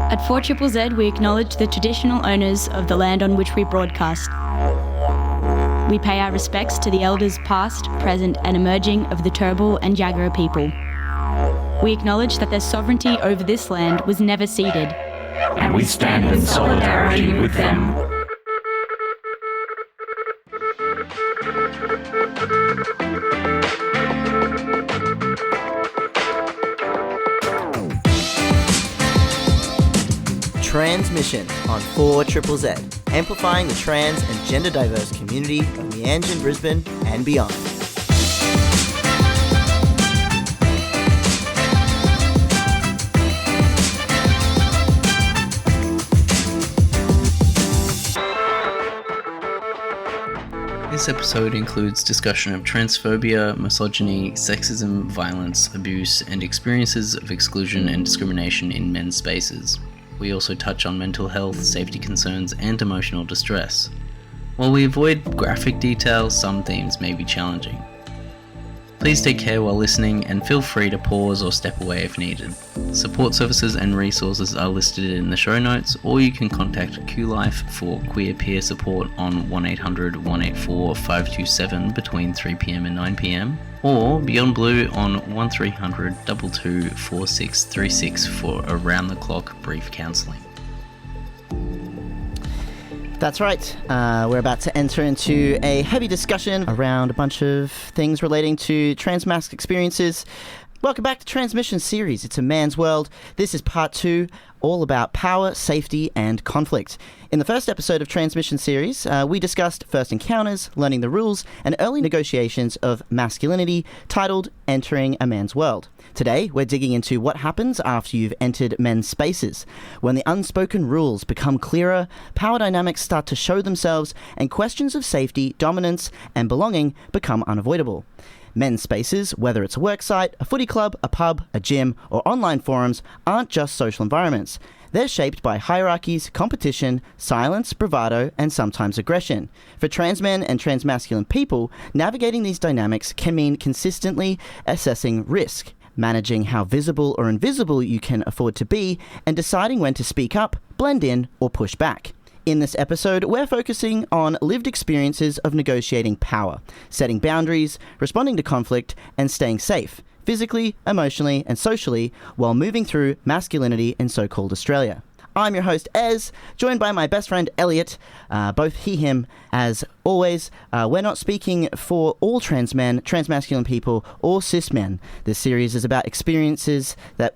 At 4ZZZ, we acknowledge the traditional owners of the land on which we broadcast. We pay our respects to the elders past, present and emerging of the Turrbal and Jagera people. We acknowledge that their sovereignty over this land was never ceded. And we stand in solidarity with them. Tranzmission on 4ZZZ, amplifying the trans and gender diverse community of Meanjin, Brisbane and beyond. This episode includes discussion of transphobia, misogyny, sexism, violence, abuse, and experiences of exclusion and discrimination in men's spaces. We also touch on mental health, safety concerns, and emotional distress. While we avoid graphic details, some themes may be challenging. Please take care while listening and feel free to pause or step away if needed. Support services and resources are listed in the show notes, or you can contact QLife for queer peer support on 1-800-184-527 between 3pm and 9pm, or Beyond Blue on 1300 22 4636 for around-the-clock brief counselling. That's right. We're about to enter into a heavy discussion around a bunch of things relating to trans-masc experiences. Welcome back to Tranzmission series. It's a man's world. This is part 2, all about power, safety, and conflict. In the first episode of Tranzmission series, we discussed first encounters, learning the rules, and early negotiations of masculinity, titled Entering a Man's World. Today, we're digging into what happens after you've entered men's spaces. When the unspoken rules become clearer, power dynamics start to show themselves, and questions of safety, dominance, and belonging become unavoidable. Men's spaces, whether it's a worksite, a footy club, a pub, a gym, or online forums, aren't just social environments. They're shaped by hierarchies, competition, silence, bravado, and sometimes aggression. For trans men and transmasculine people, navigating these dynamics can mean consistently assessing risk, managing how visible or invisible you can afford to be, and deciding when to speak up, blend in, or push back. In this episode, we're focusing on lived experiences of negotiating power, setting boundaries, responding to conflict, and staying safe, physically, emotionally, and socially, while moving through masculinity in so-called Australia. I'm your host, Ez, joined by my best friend, Elliott, both he, him, as always. We're not speaking for all trans men, transmasculine people, or cis men. This series is about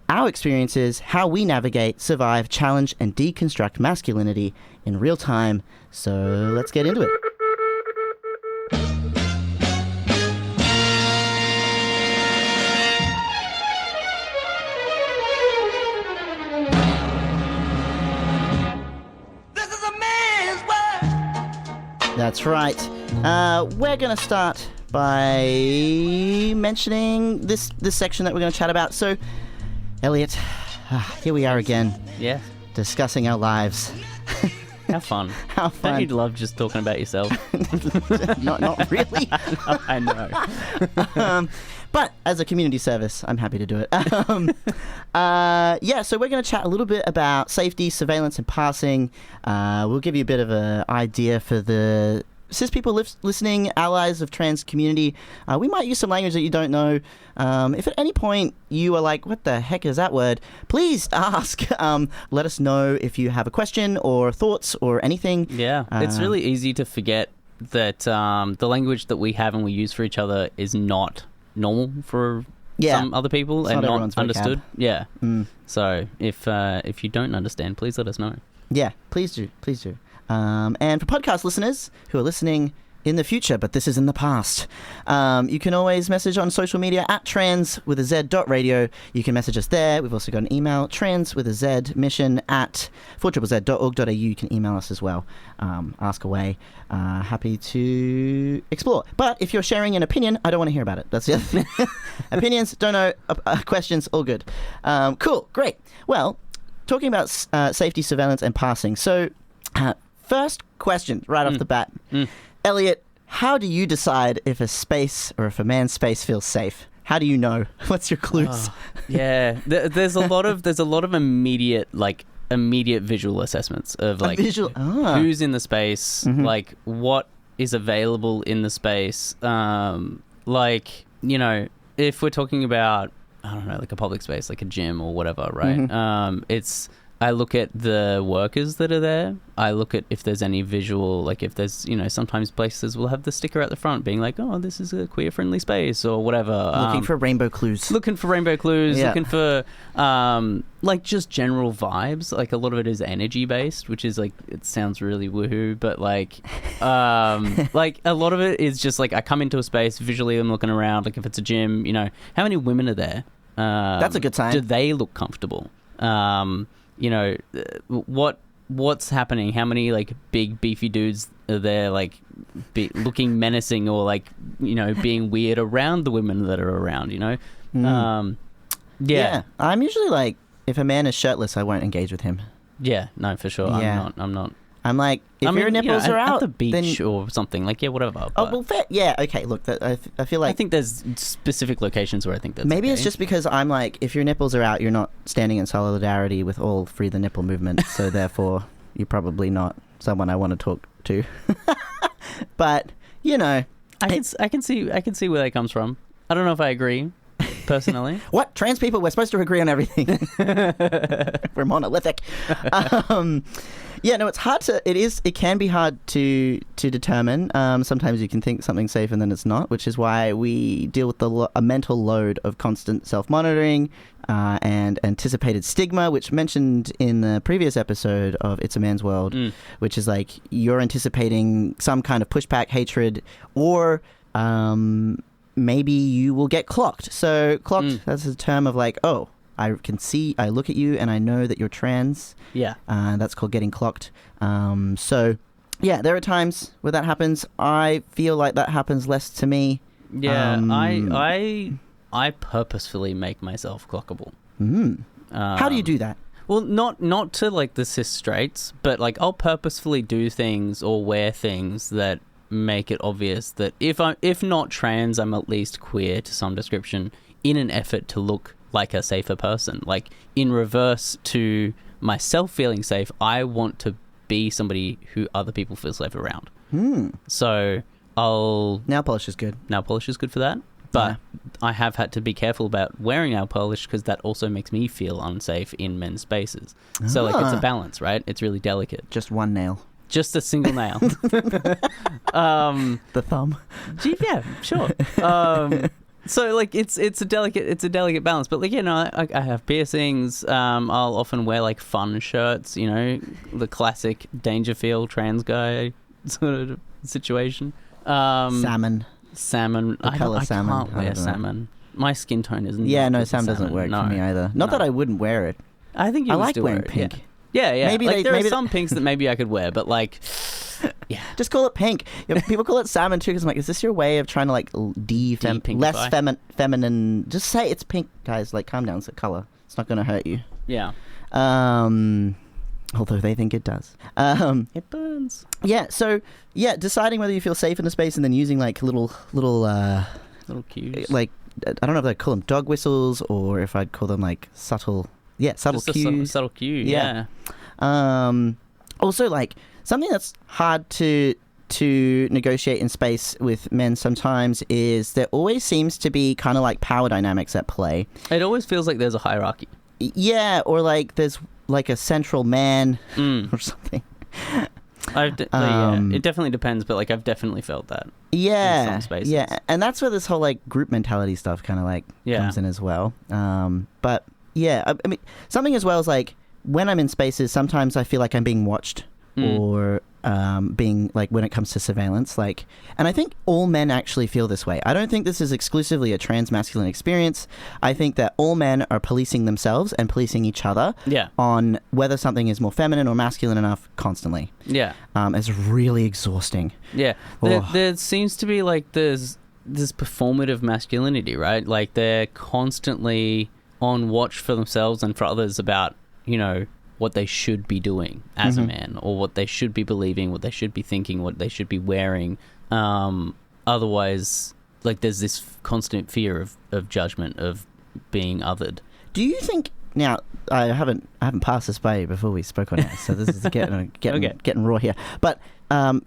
our experiences, how we navigate, survive, challenge, and deconstruct masculinity in real time. So let's get into it. That's right. We're going to start by mentioning this section that we're going to chat about. So, Elliott, here we are again. Yeah. Discussing our lives. How fun. How fun. Don't you love just talking about yourself? not really. No, I know. But as a community service, I'm happy to do it. So we're going to chat a little bit about safety, surveillance, and passing. We'll give you a bit of an idea for the cis people listening, allies of trans community. We might use some language that you don't know. If at any point you are like, what the heck is that word? Please ask. Let us know if you have a question or thoughts or anything. Yeah, it's really easy to forget that the language that we have and we use for each other is not normal for some other people and not understood. Vocab. Yeah. So if you don't understand, please let us know. Yeah, please do. And for podcast listeners who are listening in the future, but this is in the past, you can always message on social media at trans.radio. You can message us there. We've also got an email, trans@4ZZZ.org.au. You can email us as well. Ask away. Happy to explore. But if you're sharing an opinion, I don't want to hear about it. That's the other thing. Opinions, don't know. Questions, all good. Cool, great. Well, talking about safety, surveillance, and passing. So, first question right off the bat. Elliott, how do you decide if a space or if a man's space feels safe? How do you know? What's your clues? Yeah, there's a lot of immediate immediate visual assessments of like Ah. who's in the space, like what is available in the space. Like, you know, if we're talking about, I don't know, like a public space, like a gym or whatever, right? I look at the workers that are there. I look at if there's any visual, like if there's, you know, sometimes places will have the sticker at the front being like, oh, this is a queer-friendly space or whatever. Looking for rainbow clues. Looking for, like, just general vibes. Like, a lot of it is energy-based, which is, like, it sounds really woohoo, but, like, like, a lot of it is just, like, I come into a space, visually I'm looking around, like, if it's a gym, you know, how many women are there? That's a good sign. Do they look comfortable? You know, what's happening? How many like big beefy dudes are there, like looking menacing or like, you know, being weird around the women that are around? You know, Yeah, I'm usually like, if a man is shirtless, I won't engage with him. Yeah, no, for sure. Yeah. I'm not. I'm like, if your nipples are out, at the beach then... or something, like, yeah, whatever. Oh, well, fair. Yeah, okay, look, I feel like... I think there's specific locations where I think that's maybe okay. it's just because I'm like, if your nipples are out, you're not standing in solidarity with all Free the Nipple movement, so therefore, you're probably not someone I want to talk to. But, you know... I can see where that comes from. I don't know if I agree, personally. What? Trans people, we're supposed to agree on everything. We're monolithic. Yeah, no, it's hard to... It can be hard to determine. Sometimes you can think something's safe and then it's not, which is why we deal with a mental load of constant self-monitoring and anticipated stigma, which mentioned in the previous episode of It's a Man's World, which is like you're anticipating some kind of pushback, hatred, or maybe you will get clocked. So clocked, that's a term of like, oh, I look at you and I know that you're trans. Yeah. That's called getting clocked. So, yeah, there are times where that happens. I feel like that happens less to me. Yeah, I purposefully make myself clockable. How do you do that? Well, not to like the cis straights, but like I'll purposefully do things or wear things that make it obvious that if not trans, I'm at least queer to some description in an effort to look like a safer person. Like in reverse to myself feeling safe, I want to be somebody who other people feel safe around. So nail polish is good. Nail polish is good for that. But I have had to be careful about wearing nail polish because that also makes me feel unsafe in men's spaces. So like it's a balance, right? It's really delicate. Just one nail. Just a single nail. The thumb. Yeah, sure. So like it's a delicate balance, but like, you know, I have piercings. I'll often wear like fun shirts, you know, the classic Dangerfield trans guy sort of situation. Salmon. The color salmon. I can't wear salmon. My skin tone isn't. Yeah, no, salmon doesn't work for me either. Not that I wouldn't wear it. I think you I would like still wearing wear it, pink. Yeah. Maybe like, there are some pinks that maybe I could wear, but like, yeah. Just call it pink. Yeah, people call it salmon too because I'm like, is this your way of trying to like less feminine? Just say it's pink, guys. Like, calm down. It's a color. It's not going to hurt you. Yeah. Although they think it does. It burns. Yeah. So yeah, deciding whether you feel safe in the space and then using like little cues. Like I don't know if I'd call them dog whistles or if I'd call them like subtle cues. Subtle cue. Yeah. Also, like something that's hard to negotiate in space with men sometimes is there always seems to be kind of like power dynamics at play. It always feels like there's a hierarchy. Yeah, or like there's like a central man or something. It definitely depends, but like I've definitely felt that. Yeah, in some spaces. Yeah, and that's where this whole like group mentality stuff kind of like comes in as well. But yeah, I mean something as well as like when I'm in spaces, sometimes I feel like I'm being watched or being like when it comes to surveillance, like, and I think all men actually feel this way. I don't think this is exclusively a trans masculine experience. I think that all men are policing themselves and policing each other on whether something is more feminine or masculine enough constantly. Yeah. It's really exhausting. Yeah. There seems to be like there's this performative masculinity, right? Like they're constantly on watch for themselves and for others about, you know, what they should be doing as a man, or what they should be believing, what they should be thinking, what they should be wearing. Otherwise, like there's this constant fear of judgment, of being othered. Do you think now I haven't passed this by you before we spoke on it, so this is getting raw here. But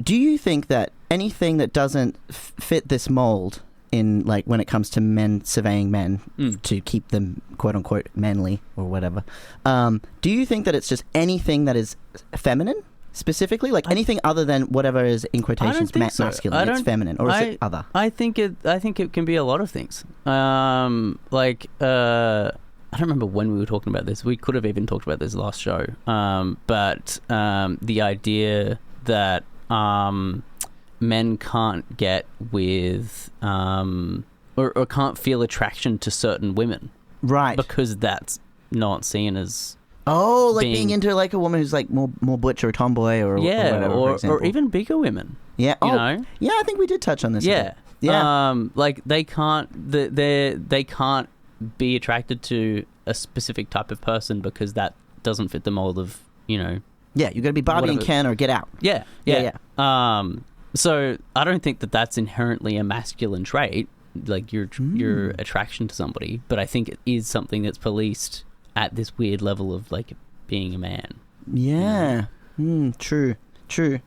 do you think that anything that doesn't fit this mold in, like, when it comes to men surveying men to keep them quote unquote manly or whatever, do you think that it's just anything that is feminine specifically, like anything other than whatever is in quotations masculine, it's feminine, or is it other? I think it can be a lot of things. I don't remember when we were talking about this. We could have even talked about this last show. But the idea that men can't get with or can't feel attraction to certain women, right? Because that's not seen as being into like a woman who's like more butch or tomboy or whatever, or even bigger women. Yeah. You know? Yeah, I think we did touch on this. Yeah. Yeah. Like they can't they can't be attracted to a specific type of person because that doesn't fit the mold of, you know. Yeah, you got to be Barbie and Ken or Get Out. Yeah. So I don't think that that's inherently a masculine trait, like your attraction to somebody, but I think it is something that's policed at this weird level of like being a man. Yeah. True. Do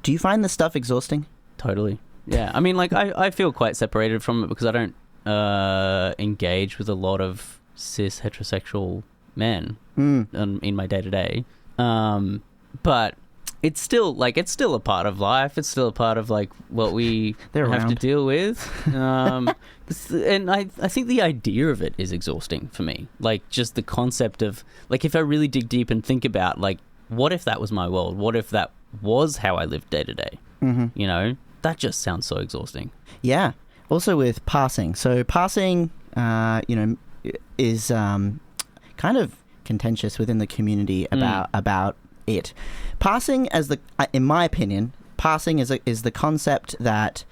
you find this stuff exhausting? Totally. Yeah. I mean, like I feel quite separated from it because I don't engage with a lot of cis heterosexual men in my day-to-day. But it's still a part of life. It's still a part of like what we have to deal with. And I think the idea of it is exhausting for me. Like just the concept of like, if I really dig deep and think about like, what if that was my world? What if that was how I lived day to day? You know, that just sounds so exhausting. Yeah. Also with passing. So passing, is kind of contentious within the community about it. Passing, in my opinion, passing is the concept that.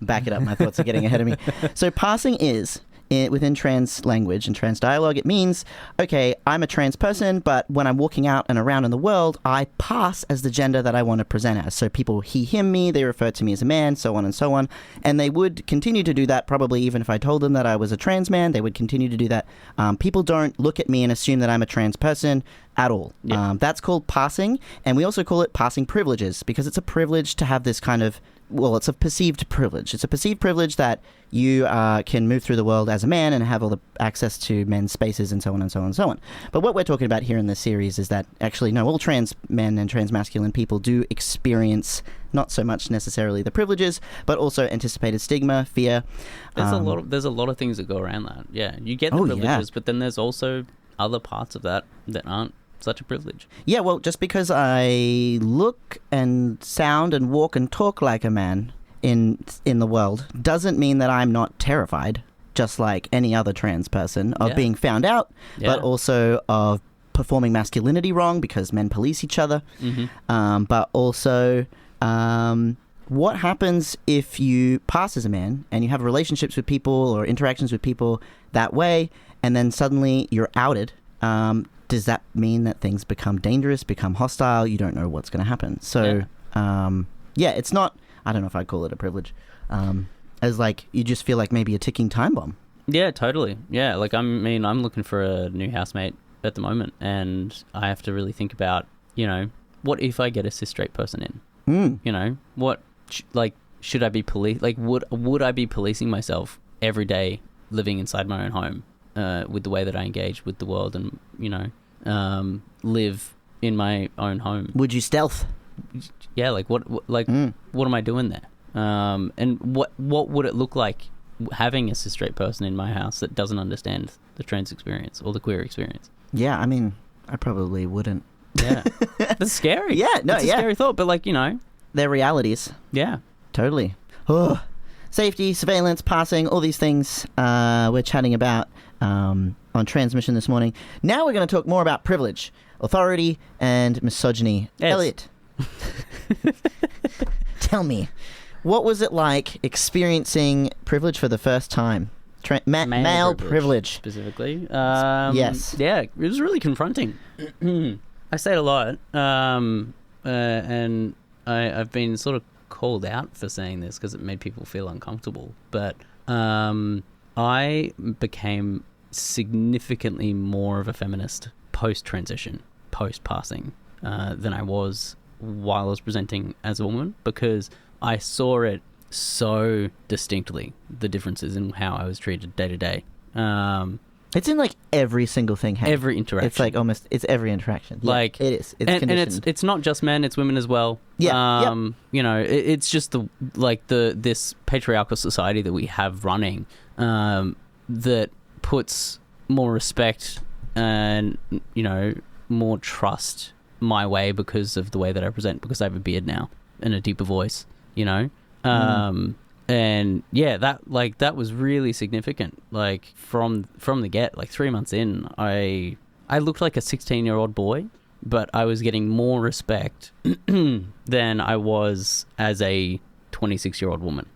Back it up. My thoughts are getting ahead of me. So passing is. Within trans language and trans dialogue, it means, okay, I'm a trans person, but when I'm walking out and around in the world, I pass as the gender that I want to present as. So people he, him, me, they refer to me as a man, so on and so on. And they would continue to do that, probably even if I told them that I was a trans man, they would continue to do that. People don't look at me and assume that I'm a trans person at all. Yeah. That's called passing, and we also call it passing privileges, because it's a privilege to have this kind of, well, it's a perceived privilege. It's a perceived privilege that you can move through the world as a man and have all the access to men's spaces and so on and so on and so on. But what we're talking about here in this series is that actually, no, all trans men and trans masculine people do experience not so much necessarily the privileges, but also anticipated stigma, fear. There's a lot of things that go around that. Yeah, you get the privileges, but then there's also other parts of that aren't such a privilege. Yeah, well, just because I look and sound and walk and talk like a man in the world doesn't mean that I'm not terrified, just like any other trans person, of being found out, but also of performing masculinity wrong because men police each other. But also, what happens if you pass as a man and you have relationships with people or interactions with people that way, and then suddenly you're outed? Does that mean that things become dangerous, become hostile? You don't know what's going to happen. So, it's not, I don't know if I'd call it a privilege, as like, you just feel like maybe a ticking time bomb. Yeah, totally. Yeah, like, I'm looking for a new housemate at the moment, and I have to really think about, you know, what if I get a cis straight person in? You know, what, should I be would I be policing myself every day living inside my own home? With the way that I engage with the world and, you know, live in my own home. Would you stealth? Yeah, like what am I doing there? And what would it look like having a cis straight person in my house that doesn't understand the trans experience or the queer experience? Yeah, I mean, I probably wouldn't. Yeah, that's scary. Yeah, no, it's a scary thought, but like, you know, they're realities. Yeah, totally. Oh. Safety, surveillance, passing, all these things we're chatting about on Transmission this morning. Now we're going to talk more about privilege, authority, and misogyny. Yes. Elliott, tell me, what was it like experiencing privilege for the first time? Male privilege. Specifically. Yes. Yeah, it was really confronting. I say it a lot, and I've been sort of called out for saying this because it made people feel uncomfortable, but I became significantly more of a feminist post-transition, post-passing, than I was while I was presenting as a woman, because I saw it so distinctly, the differences in how I was treated day to day. It's in like every single thing. Every interaction. It's like almost, it's every interaction. Like it is. It's and conditioned. it's not just men, it's women as well. Yeah. You know, it's just this patriarchal society that we have running, that puts more respect and, you know, more trust my way because of the way that I present, because I have a beard now and a deeper voice, you know. And yeah, that was really significant. Like from the get, like 3 months in, I looked like a 16-year-old boy, but I was getting more respect than I was as a 26-year-old woman.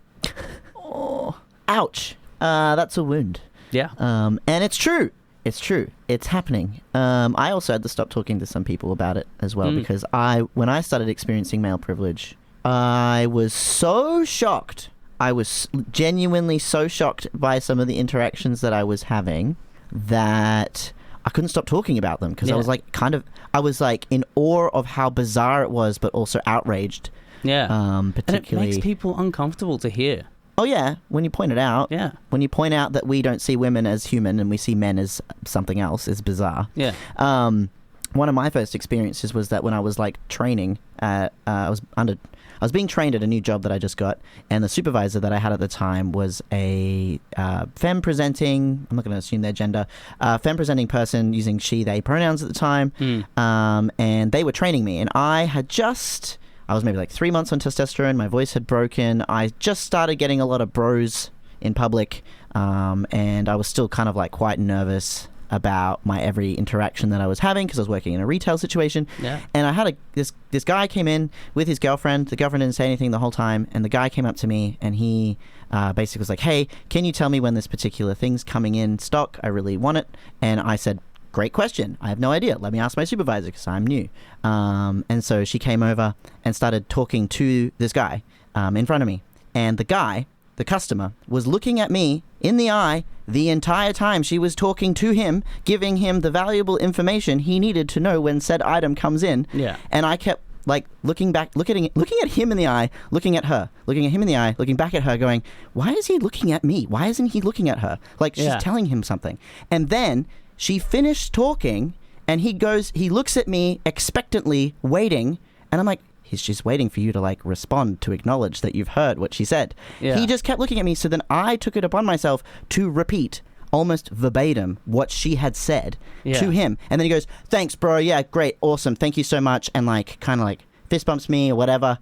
Oh, ouch. That's a wound. Yeah. And it's true. It's true. It's happening. I also had to stop talking to some people about it as well, because when I started experiencing male privilege, I was so shocked. I was genuinely so shocked by some of the interactions that I was having that I couldn't stop talking about them, because I was like I was like in awe of how bizarre it was, but also outraged. Yeah. Particularly, and it makes people uncomfortable to hear. Oh yeah, when you point it out. Yeah. When you point out that we don't see women as human and we see men as something else is bizarre. Yeah. One of my first experiences was that when I was like training, I was being trained at a new job that I just got, and the supervisor that I had at the time was a femme presenting, I'm not going to assume their gender, femme presenting person using she, they pronouns at the time, and they were training me, and I was maybe like 3 months on testosterone, my voice had broken, I just started getting a lot of bros in public, and I was still kind of like quite nervous about my every interaction that I was having, because I was working in a retail situation. Yeah. And I had this guy came in with his girlfriend. The girlfriend didn't say anything the whole time, and the guy came up to me and he basically was like, "Hey, can you tell me when this particular thing's coming in stock? I really want it." And I said, "Great question. I have no idea. Let me ask my supervisor, because I'm new." And so she came over and started talking to this guy in front of me, and the guy, the customer, was looking at me in the eye the entire time she was talking to him, giving him the valuable information he needed to know when said item comes in. Yeah. And I kept like looking at him in the eye, looking at her, looking at him in the eye, looking back at her, going, "Why is he looking at me? Why isn't he looking at her?" Like she's telling him something. And then she finished talking, and he looks at me expectantly, waiting, and I'm like, he's just waiting for you to like respond, to acknowledge that you've heard what she said. Yeah. He just kept looking at me, so then I took it upon myself to repeat almost verbatim what she had said to him. And then he goes, "Thanks, bro. Yeah, great. Awesome. Thank you so much." And like kind of like fist bumps me or whatever,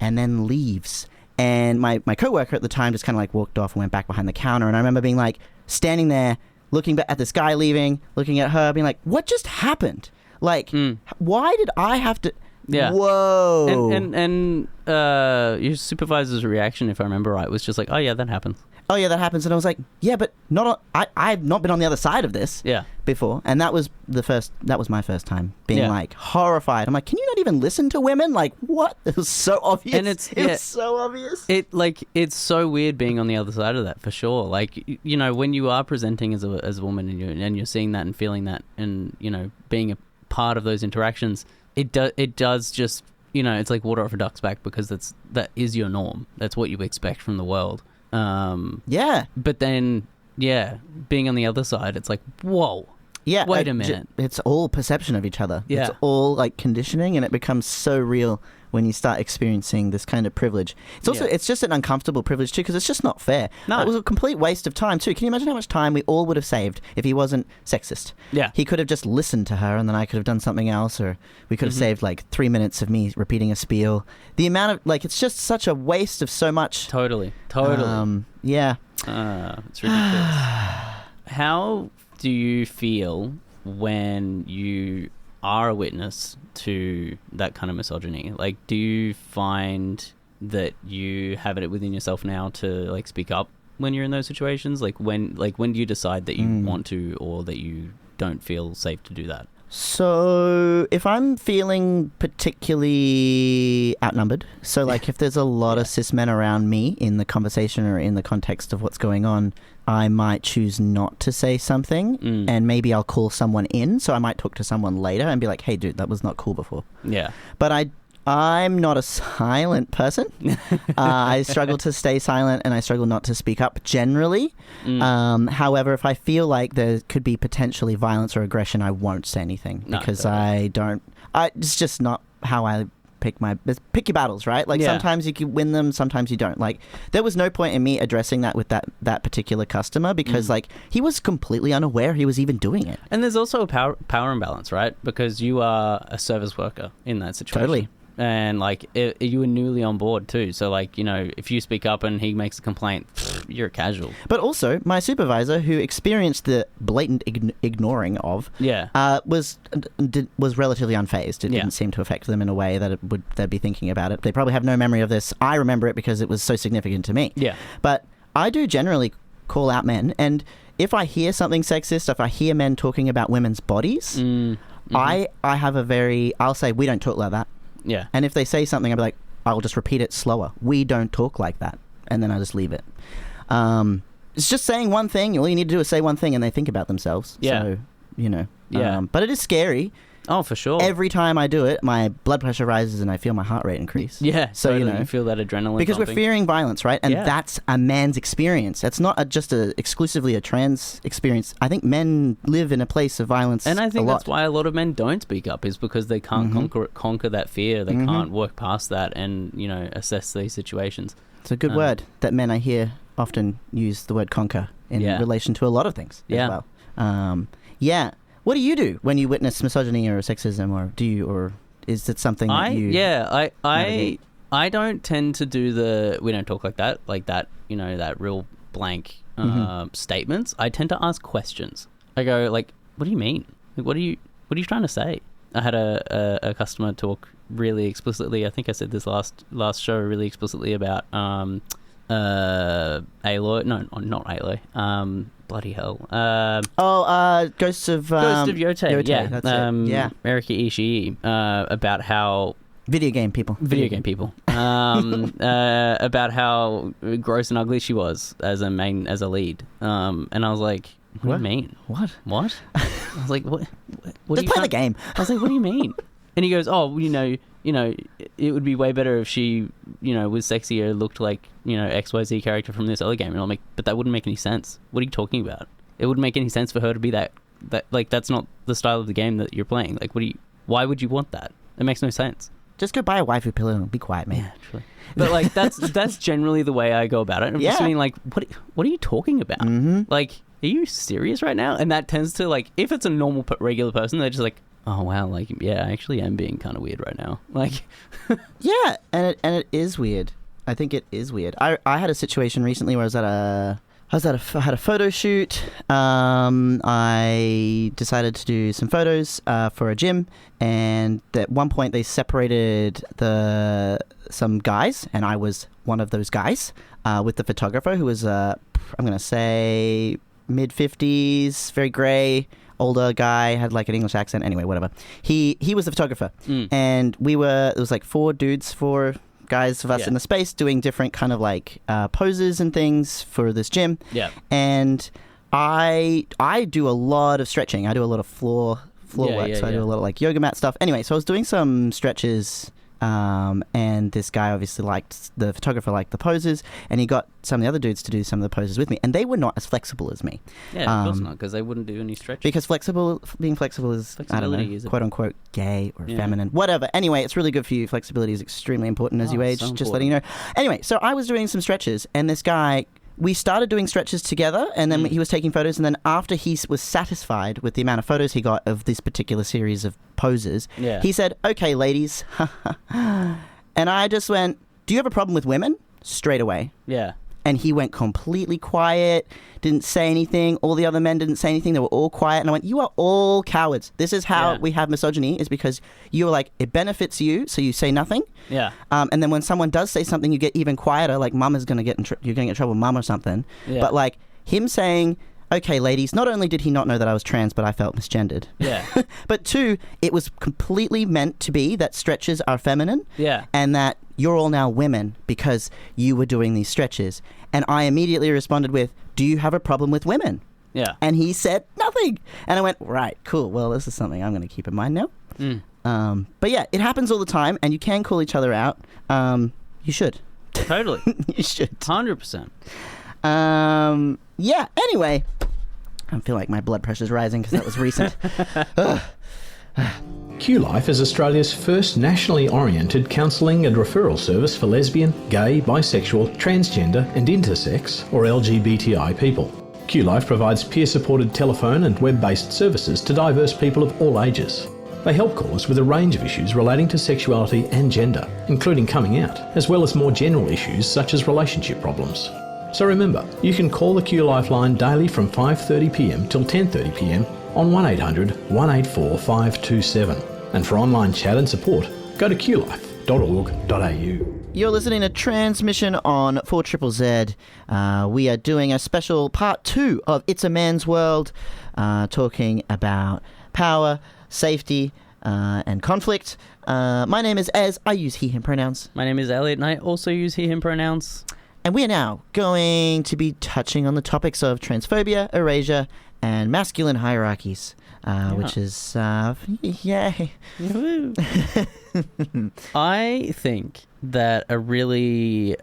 and then leaves. And my coworker at the time just kind of like walked off and went back behind the counter. And I remember being like standing there looking back at this guy leaving, looking at her, being like, what just happened? Like, why did I have to... Yeah. Whoa. And your supervisor's reaction, if I remember right, was just like, "Oh yeah, that happens." Oh yeah, that happens. And I was like, yeah, but I've not been on the other side of this before. And that was my first time being like horrified. I'm like, can you not even listen to women? Like, what? It was so obvious. And it was so obvious. It's so weird being on the other side of that, for sure. Like, you know, when you are presenting as a woman and you're seeing that and feeling that, and, you know, being a part of those interactions, it does just, you know, it's like water off a duck's back, because that is your norm. That's what you expect from the world. But then, being on the other side, it's like, whoa. Yeah. Wait a minute. It's all perception of each other. Yeah. It's all like conditioning, and it becomes so real when you start experiencing this kind of privilege. It's also, it's just an uncomfortable privilege too, because it's just not fair. No. It was a complete waste of time too. Can you imagine how much time we all would have saved if he wasn't sexist? Yeah. He could have just listened to her, and then I could have done something else, or we could have saved like 3 minutes of me repeating a spiel. The amount of, like, it's just such a waste of so much. Totally. Yeah. It's ridiculous. How do you feel when you are a witness to that kind of misogyny? Like, do you find that you have it within yourself now to like speak up when you're in those situations? Like when do you decide that you want to, or that you don't feel safe to do that? So if I'm feeling particularly outnumbered, so like if there's a lot of cis men around me in the conversation or in the context of what's going on, I might choose not to say something, and maybe I'll call someone in. So I might talk to someone later and be like, hey dude, that was not cool before. Yeah. But I'm not a silent person. I struggle to stay silent, and I struggle not to speak up generally. However, if I feel like there could be potentially violence or aggression, I won't say anything because totally. It's just not how I pick your battles, right? Like sometimes you can win them, sometimes you don't. Like there was no point in me addressing that with that particular customer because like he was completely unaware he was even doing it. And there's also a power imbalance, right? Because you are a service worker in that situation. Totally. And like you were newly on board too, so like, you know, if you speak up and he makes a complaint, you're a casual. But also my supervisor, who experienced the blatant ignoring of was relatively unfazed. It didn't seem to affect them in a way that they'd be thinking about it. They probably have no memory of this. I remember it because it was so significant to me. But I do generally call out men, and if I hear something sexist, if I hear men talking about women's bodies, I have I'll say, we don't talk like that. Yeah. And if they say something, I'll be like, I'll just repeat it slower. We don't talk like that. And then I just leave it. It's just saying one thing. All you need to do is say one thing and they think about themselves. Yeah. So, you know. Yeah. But it is scary. Oh, for sure. Every time I do it, my blood pressure rises and I feel my heart rate increase. Yeah. So, totally. you know. You feel that adrenaline because pumping. we're fearing violence, right? And that's a man's experience. It's not just exclusively a trans experience. I think men live in a place of violence and I think a lot. that's why a lot of men don't speak up, is because they can't conquer that fear. They can't work past that and, you know, assess these situations. It's a good word that men I hear often use the word conquer in relation to a lot of things as well. What do you do when you witness misogyny or sexism, or is it something that you... I don't tend to do we don't talk like that, you know, that real blank statements. I tend to ask questions. I go like, what do you mean? Like, what are you trying to say? I had a customer talk really explicitly, I think I said this last show, really explicitly about Aloy. No, not Aloy. Bloody hell. Ghosts of Yote. Yeah. That's it. Erika Ishii, about how... Video game people. About how gross and ugly she was as a lead. And I was like, what do you mean? What? I was like, what Just play the game. I was like, what do you mean? And he goes, oh, you know, it would be way better if she, you know, was sexier, looked like, you know, XYZ character from this other game. And I'm like, but that wouldn't make any sense. What are you talking about? It wouldn't make any sense for her to be that like, that's not the style of the game that you're playing. Like, why would you want that? It makes no sense. Just go buy a waifu pillow and be quiet, man. Yeah, truly. But like, that's generally the way I go about it. I'm just mean, like, what are you talking about? Like, are you serious right now? And that tends to, like, if it's a normal regular person, they're just like, oh wow, like, yeah, I actually am being kind of weird right now. Like, yeah, and it is weird. I think it is weird. I had a situation recently where I had a photo shoot. I decided to do some photos for a gym, and at one point they separated some guys, and I was one of those guys with the photographer, who was I'm gonna say mid-50s, very grey, older guy, had like an English accent. Anyway, whatever. He was the photographer, and it was like four guys of us in the space doing different kind of like poses and things for this gym. Yeah. And I do a lot of stretching. I do a lot of floor work. So I do a lot of like yoga mat stuff. Anyway, so I was doing some stretches, and this guy obviously the photographer liked the poses, and he got some of the other dudes to do some of the poses with me, and they were not as flexible as me. Yeah, of course not, because they wouldn't do any stretching. Because being flexible is, I don't know, quote unquote gay or feminine, whatever. Anyway, it's really good for you. Flexibility is extremely important as you age, so just letting you know. Anyway, so I was doing some stretches, and this guy, we started doing stretches together, and then he was taking photos, and then after he was satisfied with the amount of photos he got of this particular series of poses, he said, okay, ladies. And I just went, do you have a problem with women? Straight away. Yeah. And he went completely quiet, didn't say anything. All the other men didn't say anything. They were all quiet. And I went, you are all cowards. This is how we have misogyny, is because you are like, it benefits you, so you say nothing. Yeah. And then when someone does say something, you get even quieter, like mum is going to you're going to get in trouble with mum or something. Yeah. But like him saying, okay, ladies, not only did he not know that I was trans, but I felt misgendered. Yeah. But 2, it was completely meant to be that stretches are feminine. Yeah. And that you're all now women because you were doing these stretches. And I immediately responded with, do you have a problem with women? Yeah. And he said nothing. And I went, right, cool. Well, this is something I'm going to keep in mind now. But yeah, it happens all the time, and you can call each other out. You should. Totally. You should. 100%. Yeah, anyway. I feel like my blood pressure's rising because that was recent. QLife is Australia's first nationally oriented counselling and referral service for lesbian, gay, bisexual, transgender and intersex or LGBTI people. QLife provides peer-supported telephone and web-based services to diverse people of all ages. They help callers with a range of issues relating to sexuality and gender, including coming out, as well as more general issues such as relationship problems. So remember, you can call the QLife line daily from 5:30pm till 10:30pm on 1800 184 527. And for online chat and support, go to qlife.org.au. You're listening to Transmission on 4ZZZ. We are doing a special part 2 of It's a Man's World, talking about power, safety, and conflict. My name is Ez. I use he, him pronouns. My name is Elliott, and I also use he, him pronouns. And we are now going to be touching on the topics of transphobia, erasure, and masculine hierarchies, which is, yay. I think that a really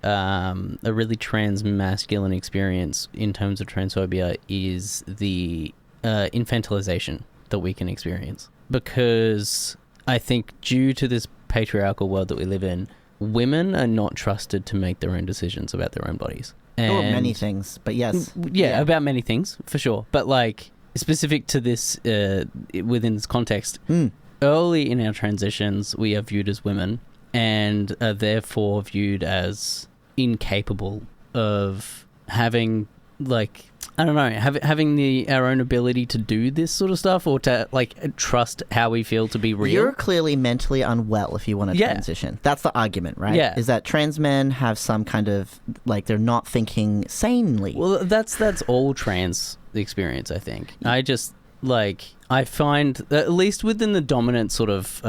trans masculine experience in terms of transphobia is the infantilization that we can experience. Because I think due to this patriarchal world that we live in, women are not trusted to make their own decisions about their own bodies. Or many things, but yes. Yeah, about many things, for sure. But, like, specific to this, within this context, early in our transitions, we are viewed as women and are therefore viewed as incapable of having, like, I don't know, having our own ability to do this sort of stuff, or to, like, trust how we feel to be real. You're clearly mentally unwell if you want to transition. That's the argument, right? Yeah. Is that trans men have some kind of, like, they're not thinking sanely. Well, that's all trans experience, I think. I just, like, I find, at least within the dominant sort of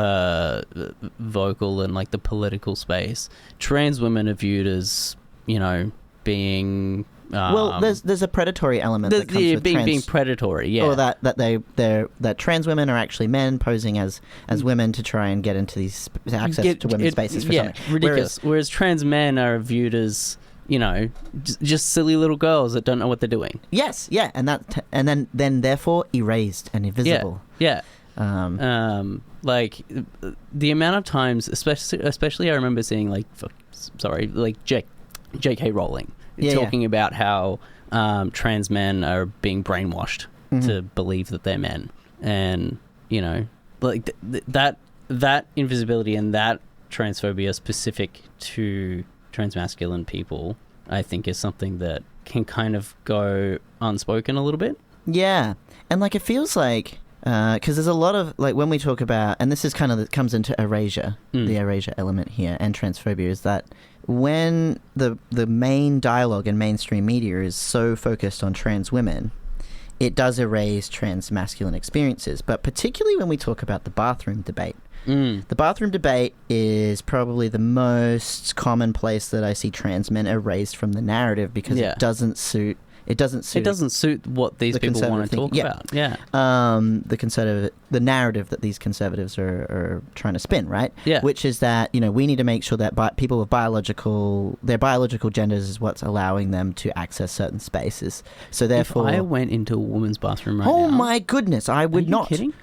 vocal and, like, the political space, trans women are viewed as, you know, being... well, there's a predatory element that comes with being predatory, yeah. Or that trans women are actually men posing as women to try and get into these access to women's spaces for something. Ridiculous. Whereas trans men are viewed as, you know, just silly little girls that don't know what they're doing. Yes, yeah, and then therefore erased and invisible. Yeah. Like the amount of times, especially I remember seeing like J.K. Rowling. Talking about how trans men are being brainwashed to believe that they're men, and you know, like that invisibility and that transphobia specific to transmasculine people, I think is something that can kind of go unspoken a little bit. Yeah, and like it feels like because there's a lot of like when we talk about, and this is kind of comes into erasure, the erasure element here, and transphobia is that. When the main dialogue in mainstream media is so focused on trans women, it does erase trans masculine experiences. But particularly when we talk about the bathroom debate. The bathroom debate is probably the most common place that I see trans men erased from the narrative because it doesn't suit what these people want to talk about. Yeah. The narrative that these conservatives are trying to spin, right? Yeah. Which is that, you know, we need to make sure that people with their biological genders is what's allowing them to access certain spaces. So therefore, if I went into a woman's bathroom right now. Oh my goodness, I would not. Are you kidding?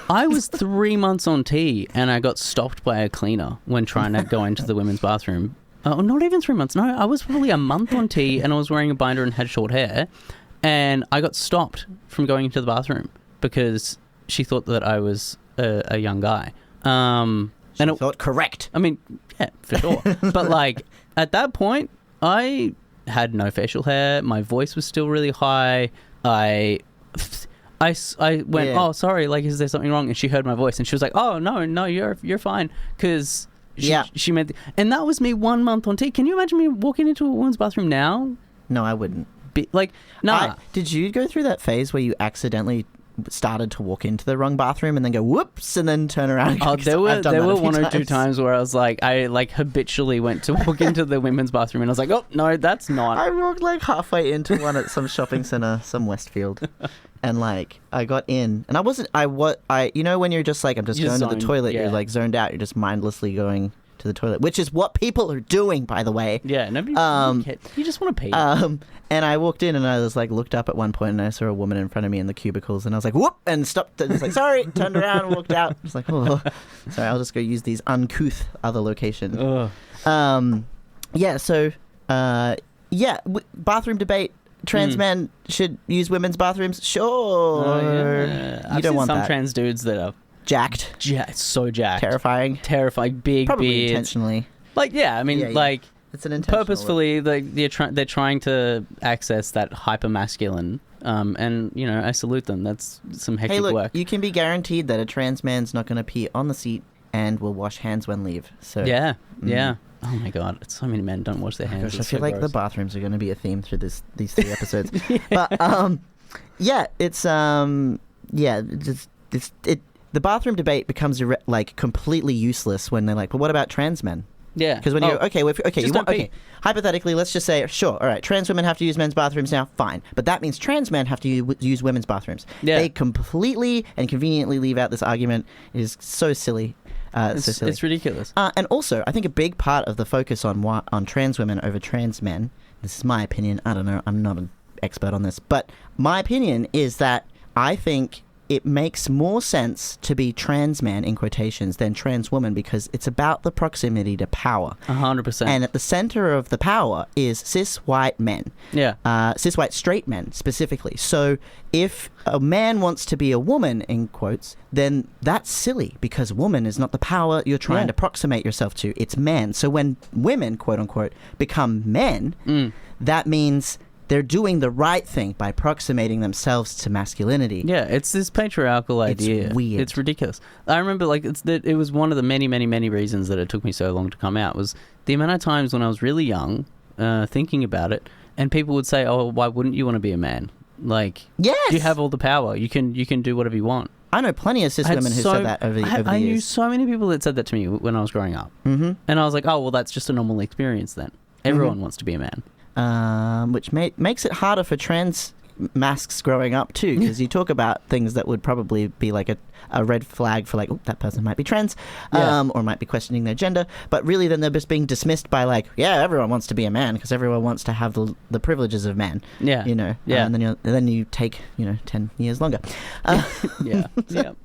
I was 3 months on T and I got stopped by a cleaner when trying to go into the women's bathroom. Not even 3 months. No, I was probably a month on T and I was wearing a binder and had short hair. And I got stopped from going into the bathroom because she thought that I was a young guy. She thought correct. I mean, yeah, for sure. But like at that point, I had no facial hair. My voice was still really high. I went, oh, sorry, like, is there something wrong? And she heard my voice and she was like, oh, no, you're fine. Because... She meant... and that was me 1 month on T. Can you imagine me walking into a woman's bathroom now? No, I wouldn't. nah. Did you go through that phase where you accidentally started to walk into the wrong bathroom and then go whoops and then turn around? Oh, there were one or two times where I was like, I like habitually went to walk into the women's bathroom and I was like, oh no, that's not. I walked like halfway into one at some shopping center, some Westfield, and like I got in and you know when you're just like I'm just going to the toilet, you're like zoned out, you're just mindlessly going to the toilet, which is what people are doing, by the way. Yeah, nobody. You just want to pee. And I walked in and I was like looked up at one point and I saw a woman in front of me in the cubicles and I was like whoop and stopped and was like sorry, turned around and walked out. I was like oh sorry, I'll just go use these uncouth other locations. Bathroom debate. Trans men should use women's bathrooms. Sure. I've don't seen want some that. trans dudes that are jacked, so jacked, terrifying, big probably beards. intentionally. Like like it's an intentional purposefully. Like they're trying to access that hyper masculine. And you know I salute them. That's some hectic Hey, look, work. you can be guaranteed that a trans man's not going to pee on the seat and will wash hands when leave. So Yeah. Oh my god, it's so many men don't wash their hands. Gosh, I It's feel so like the gross. bathrooms are going to be a theme through these 3 episodes. But it's the bathroom debate becomes completely useless when they're like, but what about trans men? Yeah. Because when you go, pee. hypothetically, let's just say, sure, all right, trans women have to use men's bathrooms now, fine. But that means trans men have to use women's bathrooms. Yeah. They completely and conveniently leave out this argument. It is so silly. It's ridiculous. And also, I think a big part of the focus on trans women over trans men, this is my opinion, I don't know, I'm not an expert on this, but my opinion is that I think it makes more sense to be trans man, in quotations, than trans woman because it's about the proximity to power. 100%. And at the center of the power is cis white men. Yeah. Cis white straight men, specifically. So if a man wants to be a woman, in quotes, then that's silly because woman is not the power you're trying to approximate yourself to. It's man. So when women, quote unquote, become men, that means they're doing the right thing by approximating themselves to masculinity. Yeah, it's this patriarchal idea. It's weird. It's ridiculous. I remember, it was one of the many, many, many reasons that it took me so long to come out was the amount of times when I was really young, thinking about it, and people would say, "Oh, why wouldn't you want to be a man? Like, Yes! you have all the power. You can do whatever you want." I know plenty of cis women who said that over the years. I knew so many people that said that to me when I was growing up, and I was like, "Oh, well, that's just a normal experience then. Everyone wants to be a man." Which makes it harder for trans masks growing up too, because you talk about things that would probably be like a red flag for like, oh, that person might be trans, or might be questioning their gender, but really then they're just being dismissed by like, yeah, everyone wants to be a man because everyone wants to have the privileges of man. Yeah, you know. Yeah, and then you take 10 years longer. Yeah. It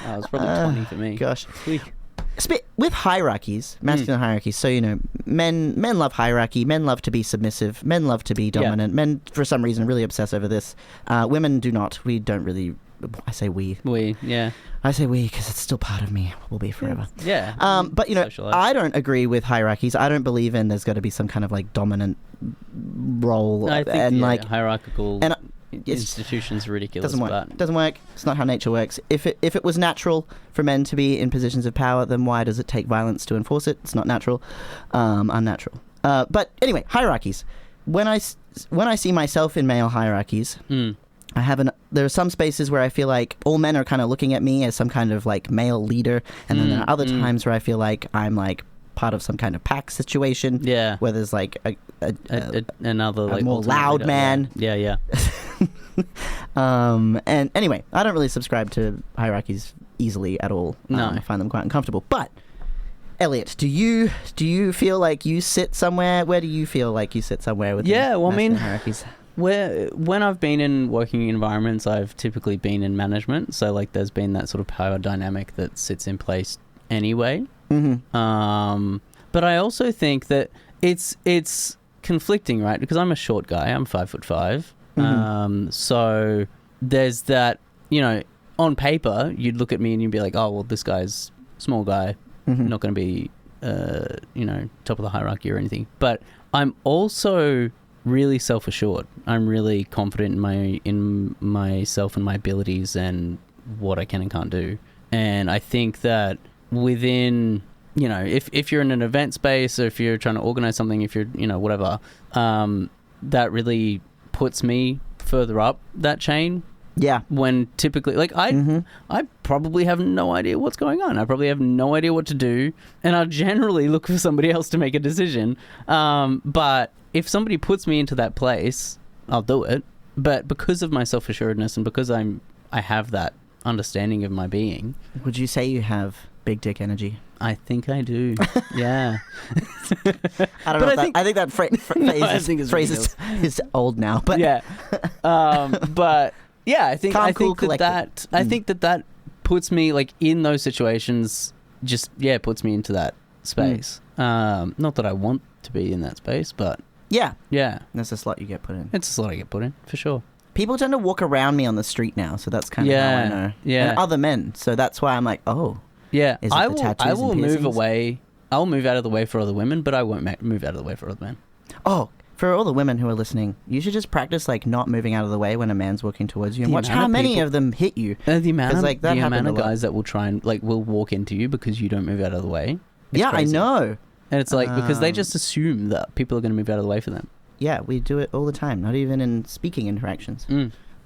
was probably 20 for me. Gosh. With hierarchies, masculine hierarchies, so men love hierarchy, men love to be submissive, men love to be dominant, men for some reason really obsess over this. Women do not. We don't really. I say we. I say we because it's still part of me. Will be forever. Yeah. But socialized. I don't agree with hierarchies. I don't believe in there's got to be some kind of like dominant role I think, and like hierarchical. And institutions are ridiculous. Doesn't work. It's not how nature works. If it was natural for men to be in positions of power, then why does it take violence to enforce it? It's not natural. Unnatural. But anyway, hierarchies. When I see myself in male hierarchies, there are some spaces where I feel like all men are kind of looking at me as some kind of like male leader, and then there are other times where I feel like I'm like part of some kind of pack situation. Yeah. Where there's like another like more loud leader. man. Yeah. And anyway, I don't really subscribe to hierarchies easily at all. No. I find them quite uncomfortable. But Elliott, do you feel like you sit somewhere? Where do you feel like you sit somewhere with hierarchies? When I've been in working environments, I've typically been in management. So like there's been that sort of power dynamic that sits in place anyway. But I also think that it's conflicting, right? Because I'm a short guy. I'm 5'5". So there's that, on paper, you'd look at me and you'd be like, oh, well, this guy's small guy, not going to be, top of the hierarchy or anything. But I'm also really self-assured. I'm really confident in myself and my abilities and what I can and can't do. And I think that within, if you're in an event space or if you're trying to organize something, if you're, whatever, that really puts me further up that chain. Yeah. When typically, like, I probably have no idea what's going on. I probably have no idea what to do, and I'll generally look for somebody else to make a decision. But if somebody puts me into that place, I'll do it. But because of my self-assuredness and because I have that understanding of my being. Would you say you have big dick energy? I think I do. Yeah. I don't know. I think that phrase is old now. But yeah. But yeah, I think that puts me like in those situations. Just puts me into that space. Not that I want to be in that space, but yeah. That's a slot you get put in. It's a slot I get put in for sure. People tend to walk around me on the street now, so that's kind of how I know. Yeah. And other men, so that's why I'm like, oh. Yeah. Is it the tattoos I will and move piercings? away. I'll move out of the way for other women, but I won't move out of the way for other men. Oh, for all the women who are listening, you should just practice like not moving out of the way when a man's walking towards you, and watch how many of them hit you. The amount of guys that will try and will walk into you because you don't move out of the way. Yeah, crazy. I know. And it's like because they just assume that people are going to move out of the way for them. Yeah, we do it all the time. Not even in speaking interactions.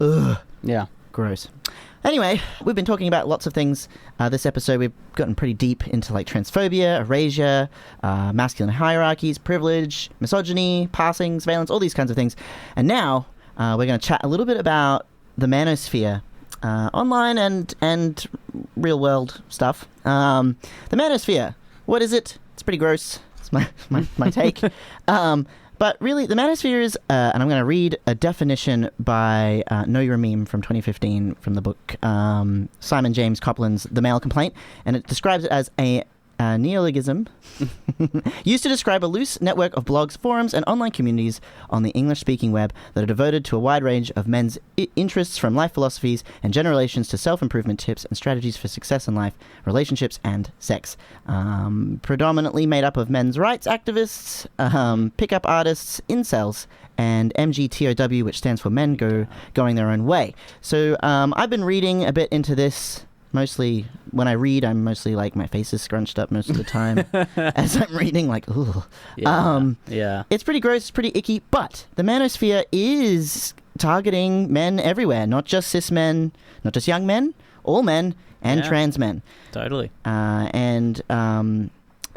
Ugh. Yeah. Gross. Anyway, we've been talking about lots of things. This episode, we've gotten pretty deep into like transphobia, erasure, masculine hierarchies, privilege, misogyny, passing, surveillance, all these kinds of things. And now we're going to chat a little bit about the Manosphere, online and real world stuff. The Manosphere, what is it? It's pretty gross. It's my take. But really, the Manosphere is, and I'm going to read a definition by Know Your Meme from 2015 from the book Simon James Copland's The Male Complaint, and it describes it as a neologism used to describe a loose network of blogs, forums, and online communities on the English-speaking web that are devoted to a wide range of men's interests, from life philosophies and generations to self-improvement tips and strategies for success in life, relationships, and sex. Predominantly made up of men's rights activists, pickup artists, incels, and MGTOW, which stands for men going their own way. So I've been reading a bit into this. Mostly, when I read, I'm mostly like, my face is scrunched up most of the time as I'm reading, like, ooh. Yeah. It's pretty gross, it's pretty icky, but the Manosphere is targeting men everywhere, not just cis men, not just young men, all men, and trans men. Totally. And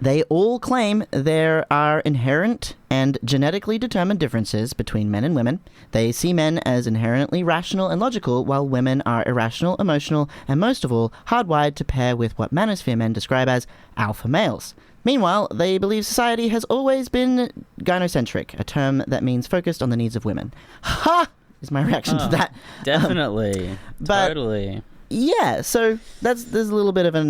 they all claim there are inherent and genetically determined differences between men and women. They see men as inherently rational and logical, while women are irrational, emotional, and most of all, hardwired to pair with what Manosphere men describe as alpha males. Meanwhile, they believe society has always been gynocentric, a term that means focused on the needs of women. Ha! Is my reaction to that. Definitely. Totally. Yeah, so there's a little bit of a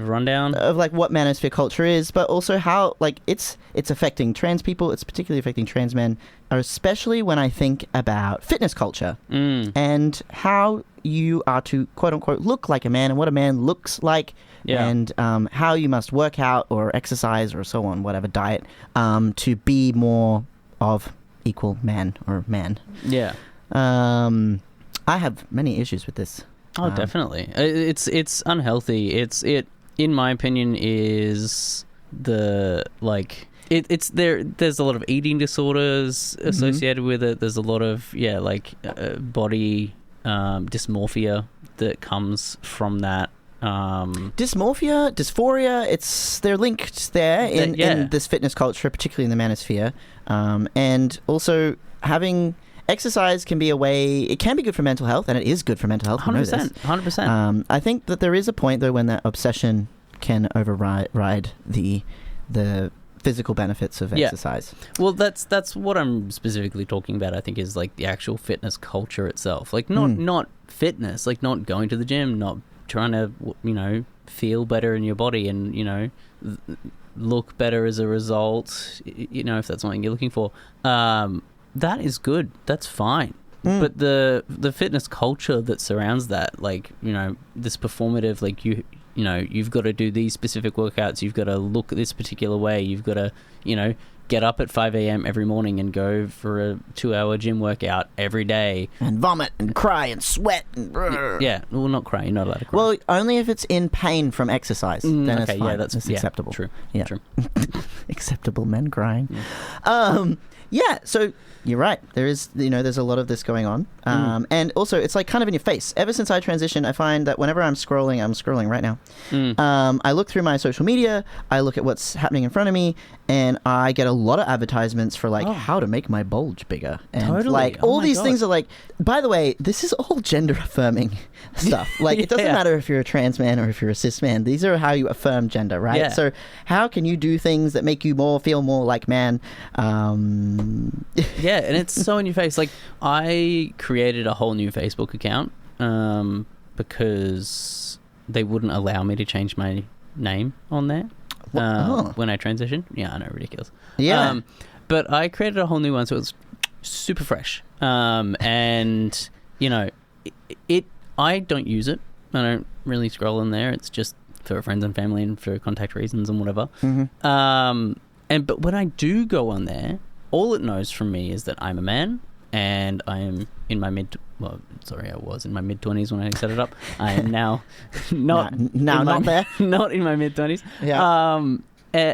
rundown of like what Manosphere culture is, but also how like it's affecting trans people. It's particularly affecting trans men, especially when I think about fitness culture and how you are to quote unquote look like a man and what a man looks like, and how you must work out or exercise or so on, whatever diet, to be more of equal man or man. Yeah. I have many issues with this. Oh, definitely. It's unhealthy. It in my opinion is there's a lot of eating disorders associated with it. There's a lot of body dysmorphia that comes from that. Dysmorphia, dysphoria, they're linked there in this fitness culture, particularly in the Manosphere, and also having exercise can be a way. It can be good for mental health, and it is good for mental health. 100%. I think that there is a point though when that obsession can override the physical benefits of exercise. Well, that's what I'm specifically talking about. I think is like the actual fitness culture itself, like not fitness, like not going to the gym, not trying to feel better in your body and look better as a result. If that's something you're looking for. That is good. That's fine. But the fitness culture that surrounds that, like, this performative, like you've got to do these specific workouts. You've got to look this particular way. You've got to, get up at 5 a.m. every morning and go for a 2-hour gym workout every day. And vomit and cry and sweat. And yeah. Well, not cry. You're not allowed to cry. Well, only if it's in pain from exercise. Then it's fine. Yeah, that's acceptable. True. Yeah. True. Acceptable men crying. Yeah. Yeah, so you're right. There's a lot of this going on. And also, it's like kind of in your face. Ever since I transitioned, I find that whenever I'm scrolling right now, I look through my social media, I look at what's happening in front of me, and I get a lot of advertisements for like how to make my bulge bigger. And like all these things are like, by the way, this is all gender affirming stuff. Like it doesn't matter if you're a trans man or if you're a cis man. These are how you affirm gender, right? Yeah. So how can you do things that make you feel more like man? Yeah, and it's so in your face. Like, I created a whole new Facebook account because they wouldn't allow me to change my name on there when I transitioned. Yeah, I know, ridiculous. Yeah. But I created a whole new one, so it's super fresh. And, I don't use it. I don't really scroll in there. It's just for friends and family and for contact reasons and whatever. But when I do go on there, all it knows from me is that I'm a man and I am in my I was in my mid-20s when I set it up. I am now not there. Not in my mid-20s. Yeah.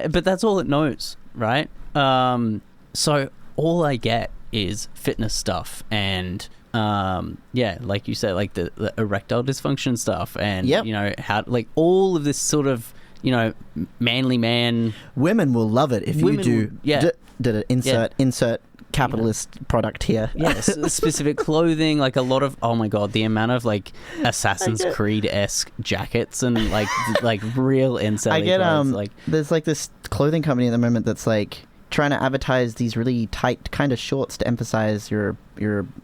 But that's all it knows, right? So all I get is fitness stuff and like you said, like the erectile dysfunction stuff and how like all of this sort of manly man. Women will love it if you do. Did it insert capitalist product here. Yes, specific clothing, like a lot of, oh my god, the amount of like Assassin's Creed-esque jackets and like real incel clothes. Like there's like this clothing company at the moment that's like trying to advertise these really tight kind of shorts to emphasize your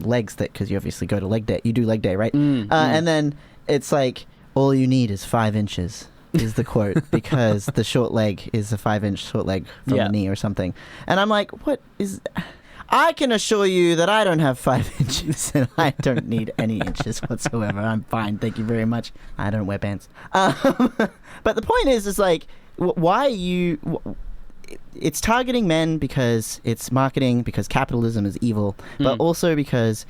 legs, that because you obviously go to leg day, you do leg day, right? And then it's like all you need is 5 inches. Is the quote, because the short leg is a 5-inch short leg from the knee or something. And I'm like, what is... I can assure you that I don't have 5 inches and I don't need any inches whatsoever. I'm fine, thank you very much. I don't wear pants. But the point is like, why you... It's targeting men because it's marketing, because capitalism is evil, but also because...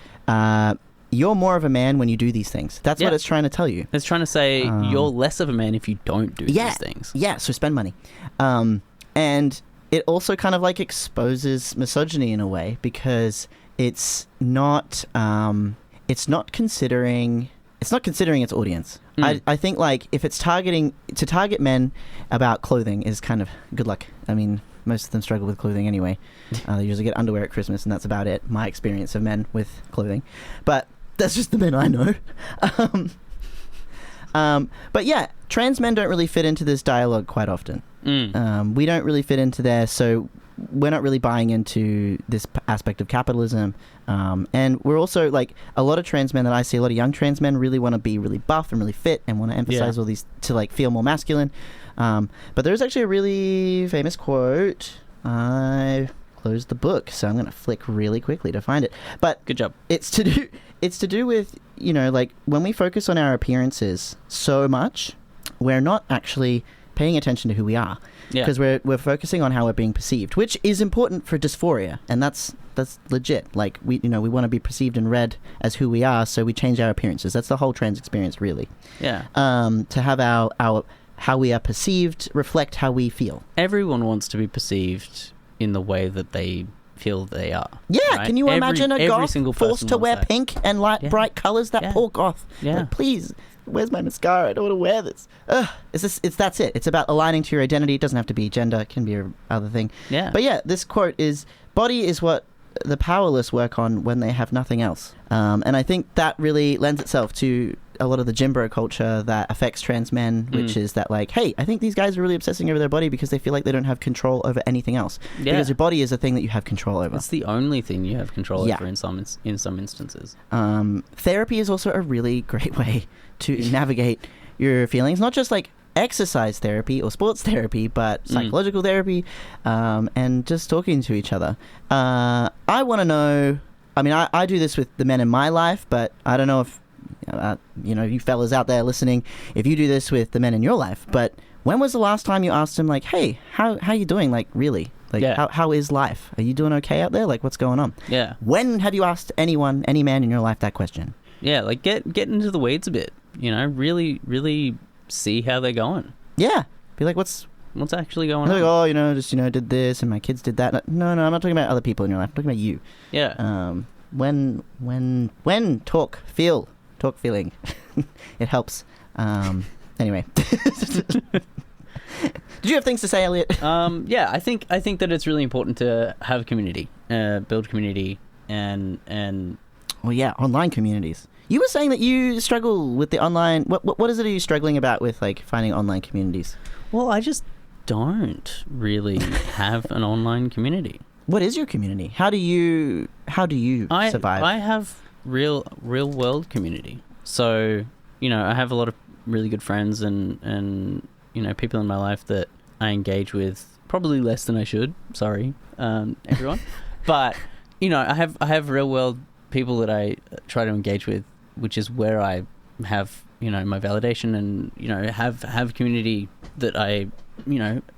you're more of a man when you do these things. That's what it's trying to tell you. It's trying to say you're less of a man if you don't do these things. Yeah, so spend money. And it also kind of like exposes misogyny in a way, because it's not considering its audience. I think like if it's to target men about clothing is kind of good luck. I mean, most of them struggle with clothing anyway. They usually get underwear at Christmas and that's about it. My experience of men with clothing. But that's just the men I know. But yeah, trans men don't really fit into this dialogue quite often. We don't really fit into there, so we're not really buying into this aspect of capitalism. And we're also like a lot of trans men that I see, a lot of young trans men really want to be really buff and really fit and want to emphasize all these to like feel more masculine. But there's actually a really famous quote. I closed the book, so I'm going to flick really quickly to find it. But good job. It's to do with, like when we focus on our appearances so much, we're not actually paying attention to who we are, because we're focusing on how we're being perceived, which is important for dysphoria, and that's legit. Like we want to be perceived and read as who we are, so we change our appearances. That's the whole trans experience, really. To have our how we are perceived reflect how we feel. Everyone wants to be perceived in the way that they feel they are. Yeah, right? Can you imagine a goth forced to wear that. Pink and bright colours? That poor goth. Yeah. Like, please, where's my mascara? I don't want to wear this. That's it. It's about aligning to your identity. It doesn't have to be gender. It can be a other thing. Yeah. But yeah, this quote is, body is what the powerless work on when they have nothing else. And I think that really lends itself to a lot of the gym bro culture that affects trans men, which is that like, hey, I think these guys are really obsessing over their body because they feel like they don't have control over anything else. Yeah. Because your body is a thing that you have control over. It's the only thing you have control over in some instances. Therapy is also a really great way to navigate your feelings, not just like exercise therapy or sports therapy, but psychological therapy, and just talking to each other. I want to know, I mean, I do this with the men in my life, but I don't know if you fellas out there listening, if you do this with the men in your life, but when was the last time you asked him like, hey, how you doing? Like, really? Like, how is life? Are you doing okay out there? Like, what's going on? Yeah. When have you asked any man in your life that question? Yeah, like get into the weeds a bit, really, really see how they're going. Yeah. Be like, what's What's actually going They're on? like, oh, did this and my kids did that. No, I'm not talking about other people in your life. I'm talking about you. Yeah. When talk feeling, it helps. Anyway. Did you have things to say, Elliott? Yeah, I think that it's really important to have a community, build community, and Well, yeah, online communities. You were saying that you struggle with the online. What is it? Are you struggling about with like finding online communities? well, I just don't really have an online community. What is your community? How do you survive? I have real world community. So, I have a lot of really good friends and people in my life that I engage with probably less than I should. Sorry, everyone. But, I have real world people that I try to engage with, which is where I have, my validation and, have community that I,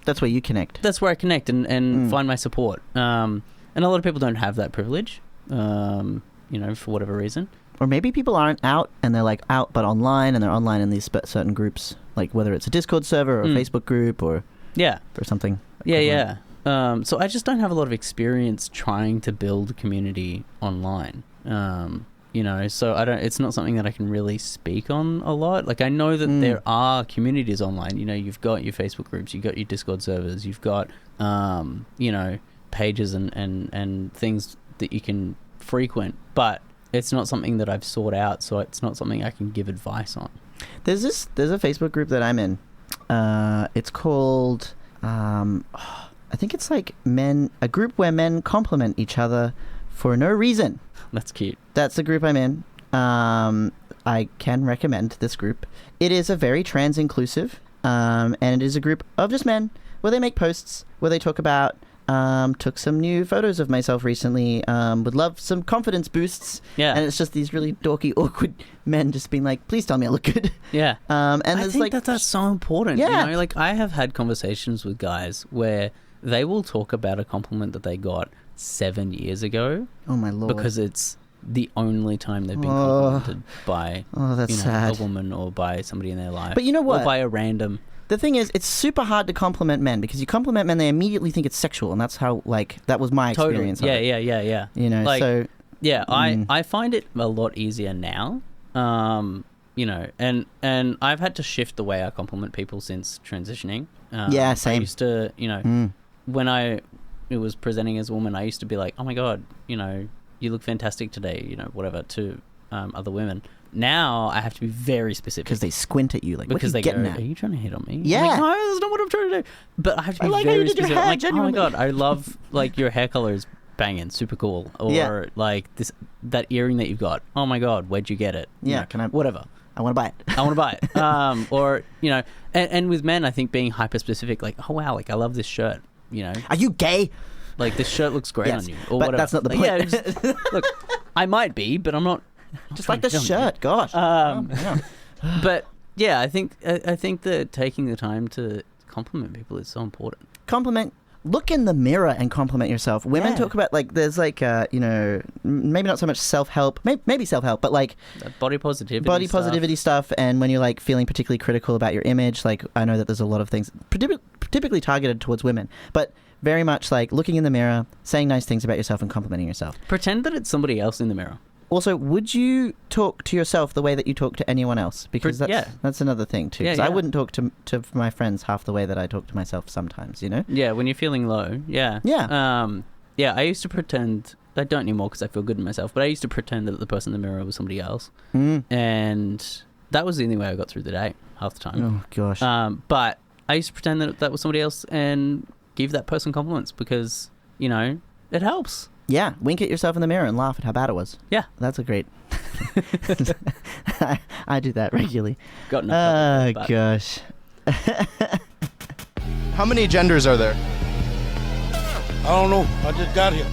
That's where you connect. that's where I connect and find my support. And a lot of people don't have that privilege, for whatever reason. Or maybe people aren't out and they're like out but online, and they're online in these certain groups, like whether it's a Discord server or a Facebook group or Yeah. something. Yeah. So I just don't have a lot of experience trying to build community online. So it's not something that I can really speak on a lot. Like, I know that there are communities online. You've got your Facebook groups, you've got your Discord servers, you've got, pages and things that you can frequent, but it's not something that I've sought out, so it's not something I can give advice on. There's a Facebook group that I'm in. It's called, I think it's like a group where men compliment each other for no reason. That's cute. That's the group I'm in. I can recommend this group. It is a very trans inclusive, and it is a group of just men where they make posts where they talk about, took some new photos of myself recently, would love some confidence boosts. Yeah. And it's just these really dorky, awkward men just being like, please tell me I look good. Yeah. And I there's think like, that's so important. Yeah. Like, I have had conversations with guys where they will talk about a compliment that they got 7 years ago. oh my lord. Because it's the only time they've been complimented by that's sad. a woman or by somebody in their life. But you know what? Or by a random... The thing is, it's super hard to compliment men, because you compliment men, they immediately think it's sexual, and that's how, like, that was my experience of it. Yeah. Like, so... Yeah, I find it a lot easier now, and I've had to shift the way I compliment people since transitioning. Yeah, same. I used to, when I was presenting as a woman, I used to be like, oh my God, you look fantastic today, whatever, to other women. Now I have to be very specific. Because they squint at you, like, because what are they you getting go, at? are you trying to hit on me? Yeah. I'm like, no, that's not what I'm trying to do. But I have to be like how you very did your specific. hair, Like, oh my genuinely. God, I love, like, your hair color is banging, super cool. Or like that earring that you've got. Oh my God, where'd you get it? Yeah, can I... Whatever. I want to buy it. I want to buy it. Or, and with men, I think being hyper specific, like, oh wow, like, I love this shirt, Are you gay? like, this shirt looks great Yes, on you, or but whatever. that's not the Like, point. yeah, just, look, I might be, but I'm not. Just like the trying to shirt, gosh. Yeah. But yeah, I think that taking the time to compliment people is so important. Look in the mirror and compliment yourself. Women talk about, like, there's like, maybe not so much self-help, maybe self-help, but like That body positivity stuff. And when you're like feeling particularly critical about your image, like, I know that there's a lot of things typically targeted towards women, but very much like looking in the mirror, saying nice things about yourself and complimenting yourself. Pretend that it's somebody else in the mirror. Also, would you talk to yourself the way that you talk to anyone else? Because that's another thing too. Because I wouldn't talk to my friends half the way that I talk to myself sometimes, Yeah, when you're feeling low. Yeah. Yeah. I used to pretend, I don't anymore because I feel good in myself, but I used to pretend that the person in the mirror was somebody else. And that was the only way I got through the day half the time. Oh, gosh. But I used to pretend that was somebody else and give that person compliments because, it helps. Yeah, wink at yourself in the mirror and laugh at how bad it was. Yeah. That's a great... I do that regularly. Got no Oh, gosh. How many genders are there? I don't know. I just got here.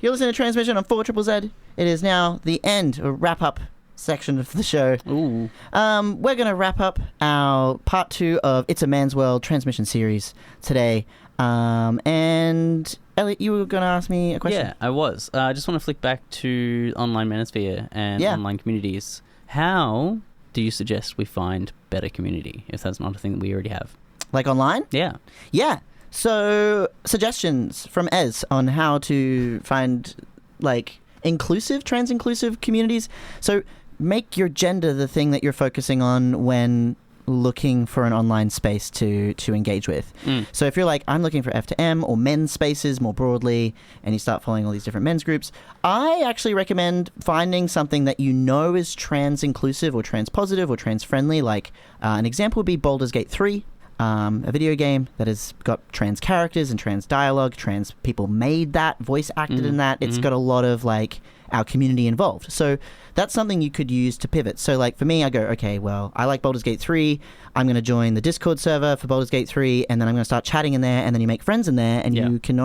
You're listening to Transmission on 4ZZZ. It is now the end, or wrap-up section of the show. Ooh. We're going to wrap up our part 2 of It's a Man's World Transmission series today. And Elliott, you were going to ask me a question? Yeah, I was. I just want to flick back to online Manosphere and online communities. How do you suggest we find better community if that's not a thing that we already have? Like online? Yeah. Yeah. So, suggestions from Ez on how to find, like, trans-inclusive communities. So, make your gender the thing that you're focusing on when looking for an online space to engage with. So if you're like, I'm looking for F to M or men's spaces more broadly, and you start following all these different men's groups, I actually recommend finding something that you know is trans-inclusive or trans-positive or trans-friendly. Like, an example would be Baldur's Gate 3. A video game that has got trans characters and trans dialogue. Trans people made that, voice acted in that. It's got a lot of, like, our community involved. So that's something you could use to pivot. So, like, for me, I go, okay, well, I like Baldur's Gate 3. I'm going to join the Discord server for Baldur's Gate 3, and then I'm going to start chatting in there, and then you make friends in there, and you can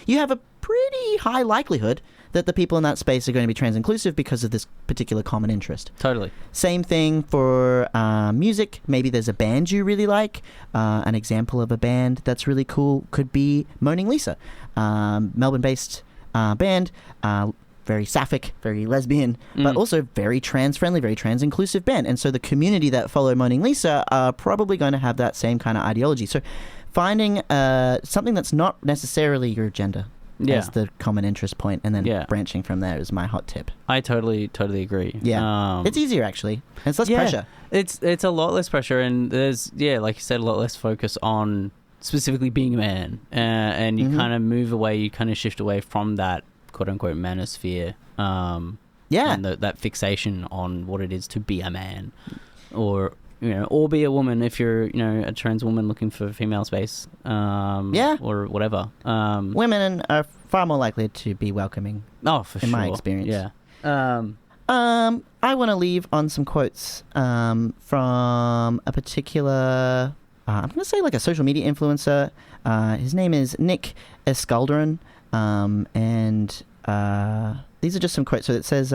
you have a pretty high likelihood that the people in that space are going to be trans-inclusive because of this particular common interest. Totally. Same thing for music. Maybe there's a band you really like. An example of a band that's really cool could be Moaning Lisa, Melbourne-based band, very sapphic, very lesbian, but also very trans-friendly, very trans-inclusive band. And so the community that follow Moaning Lisa are probably going to have that same kind of ideology. So finding something that's not necessarily your gender as the common interest point, and then branching from there is my hot tip. I totally agree. Yeah. It's easier, actually. It's less pressure. It's a lot less pressure, and there's, like you said, a lot less focus on specifically being a man. And you kind of move away, you kind of shift away from that quote-unquote manosphere. And that fixation on what it is to be a man. Or be a woman if you're, a trans woman looking for female space, or whatever. Women are far more likely to be welcoming. Oh, for sure. In my experience. Yeah. I want to leave on some quotes from a particular, I'm going to say like a social media influencer. His name is Nick Escalderon, and these are just some quotes. So it says,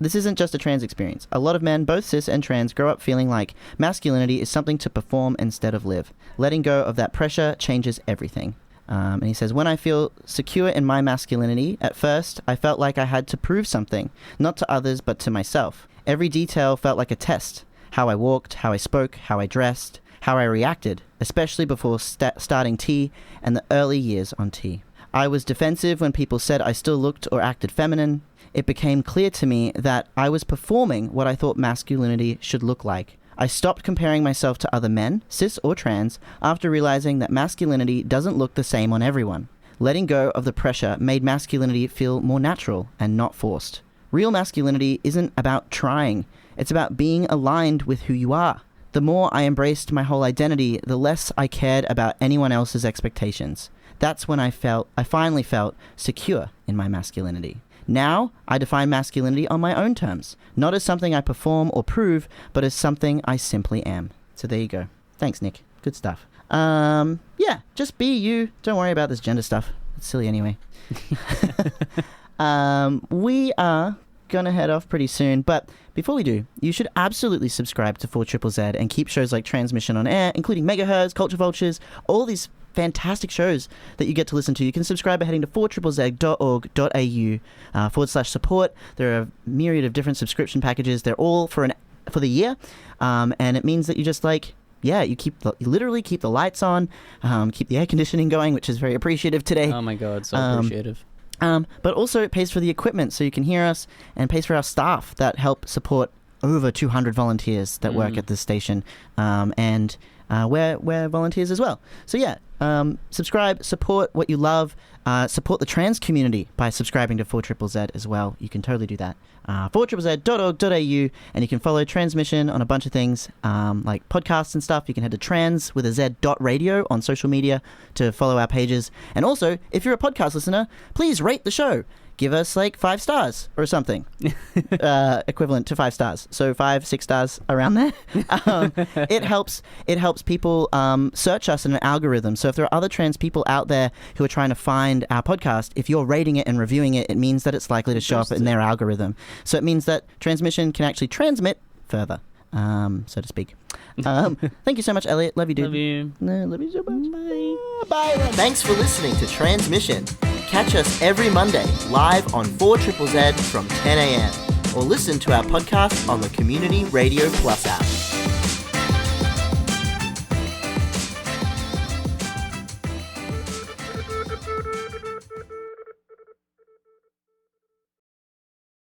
This isn't just a trans experience. A lot of men, both cis and trans, grow up feeling like masculinity is something to perform instead of live. Letting go of that pressure changes everything. And he says, when I feel secure in my masculinity, at first, I felt like I had to prove something, not to others, but to myself. Every detail felt like a test. How I walked, how I spoke, how I dressed, how I reacted, especially before starting T and the early years on T. I was defensive when people said I still looked or acted feminine. It became clear to me that I was performing what I thought masculinity should look like. I stopped comparing myself to other men, cis or trans, after realizing that masculinity doesn't look the same on everyone. Letting go of the pressure made masculinity feel more natural and not forced. Real masculinity isn't about trying. It's about being aligned with who you are. The more I embraced my whole identity, the less I cared about anyone else's expectations. That's when I finally felt secure in my masculinity. Now, I define masculinity on my own terms, not as something I perform or prove, but as something I simply am. So there you go. Thanks, Nick. Good stuff. Just be you. Don't worry about this gender stuff. It's silly anyway. We are going to head off pretty soon, but before we do, you should absolutely subscribe to 4ZZZ and keep shows like Transmission on air, including Megahertz, Culture Vultures, all these fantastic shows that you get to listen to. You can subscribe by heading to 4ZZZ.org.au/support. There are a myriad of different subscription packages. They're all for the year, and it means that you just you literally keep the lights on, keep the air conditioning going, which is very appreciative today. Oh my god, so appreciative. But also it pays for the equipment so you can hear us, and pays for our staff that help support over 200 volunteers that work at this station, and we're volunteers as well. So subscribe, support what you love, support the trans community by subscribing to 4ZZZ as well. You can totally do that. 4ZZZ.org.au, and you can follow Transmission on a bunch of things, like podcasts and stuff. You can head to trans.radio on social media to follow our pages. And also, if you're a podcast listener, please rate the show. Give us 5 stars or something, equivalent to 5 stars. So 5-6 stars around there. It helps people search us in an algorithm. So if there are other trans people out there who are trying to find our podcast, if you're rating it and reviewing it, it means that it's likely to show up in their algorithm. So it means that Transmission can actually transmit further, so to speak. Thank you so much, Elliott. Love you, dude. Love you. Love you so much. Bye. Thanks for listening to Transmission. Catch us every Monday live on 4ZZZ from 10 a.m. or listen to our podcast on the Community Radio Plus app.